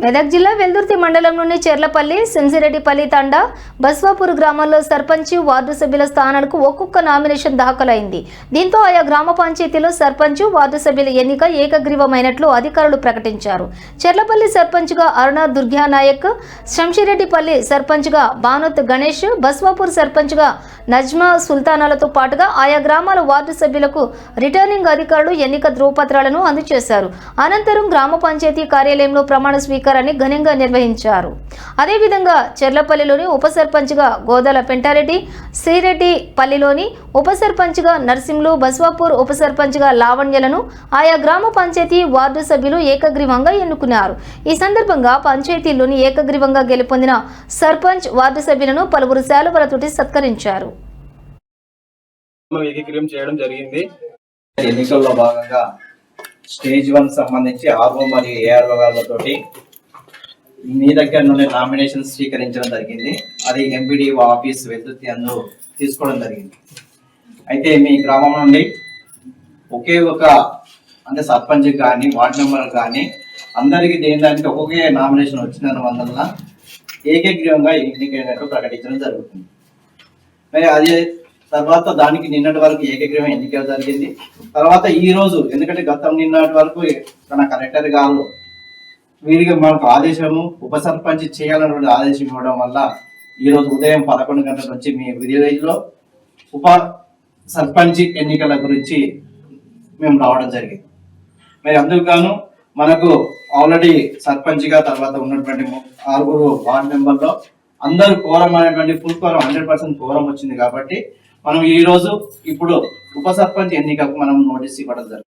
మెదక్ జిల్లా వెల్దుర్తి మండలంలోని చెర్లపల్లి, సింసిరెడ్డిపల్లి తండా, బస్వాపూర్ గ్రామాల్లో సర్పంచ్, వార్డు సభ్యుల స్థానాలకు ఒక్కొక్క నామినేషన్ దాఖలైంది. దీంతో ఆయా గ్రామ పంచాయతీలో సర్పంచ్, వార్డు సభ్యుల ఎన్నిక ఏకగ్రీవమైనట్లు అధికారులు ప్రకటించారు. చెర్లపల్లి సర్పంచ్గా అరుణ దుర్గానాయక్, శంషిరెడ్డిపల్లి సర్పంచ్గా బానోత్ గణేష్, బస్వాపూర్ సర్పంచ్గా నజ్మా సుల్తానాలతో పాటుగా ఆయా గ్రామాల వార్డు సభ్యులకు రిటర్నింగ్ అధికారులు ఎన్నిక ధ్రువపత్రాలను అందజేశారు. అనంతరం గ్రామ పంచాయతీ కార్యాలయంలో ప్రమాణ స్వీకారాన్ని ఘనంగా నిర్వహించారు. అదేవిధంగా చెర్లపల్లిలోని ఉప సర్పంచ్గా గోదాల పెంటారెడ్డి, శ్రీరెడ్డిపల్లిలోని ఉప సర్పంచ్గా నర్సింహులు, బస్వాపూర్ ఉప సర్పంచ్గా లావణ్యలను ఆయా గ్రామ పంచాయతీ వార్డు సభ్యులు ఏకగ్రీవంగా ఎన్నుకున్నారు. ఈ సందర్భంగా పంచాయతీలోని ఏకగ్రీవంగా గెలుపొందిన సర్పంచ్, వార్డు సభ్యులను పలువురు శాలువలతోటి సత్కరించారు. ఎన్నికల్లో భాగంగా స్టేజ్ 1 సంబంధించి ఆర్ఓ మరియు ఏఆర్ఓ గారితోటి మీ దగ్గర నుండి నామినేషన్ స్వీకరించడం జరిగింది. అది ఎంపీడీఓ ఆఫీస్ వెల్దుర్తి అందు తీసుకోవడం జరిగింది. అయితే మీ గ్రామం నుండి ఒకే ఒక అంటే సర్పంచ్ కానీ వార్డు మెంబర్ కానీ అందరికీ దేనికి ఒక్కొక్క నామినేషన్ వచ్చిన వల్ల ఏకగ్రీవంగా ఎన్నికైనట్టు ప్రకటించడం జరుగుతుంది. మరి అదే తర్వాత దానికి నిన్నటి వరకు ఏకగ్రీవం ఎన్నిక జరిగింది. తర్వాత ఈ రోజు ఎందుకంటే గతం నిన్నటి వరకు మన కలెక్టర్ గారు వీరికి మనకు ఆదేశము ఉప సర్పంచ్ చేయాలన్నటువంటి ఆదేశం ఇవ్వడం వల్ల ఈ రోజు ఉదయం 11 గంటల నుంచి మీ విలేజ్లో ఉప సర్పంచ్ ఎన్నికల గురించి మేము రావడం జరిగింది. మరి అందుకు మనకు ఆల్రెడీ సర్పంచ్గా తర్వాత ఉన్నటువంటి 6 వార్డు మెంబర్లో అందరూ కోరం అనేటువంటి ఫుల్ కోరం 100% కోరం వచ్చింది. కాబట్టి మనం ఈ రోజు ఇప్పుడు ఉప సర్పంచ్ ఎన్నికకు మనం నోటీస్ ఇవ్వడం జరిగింది.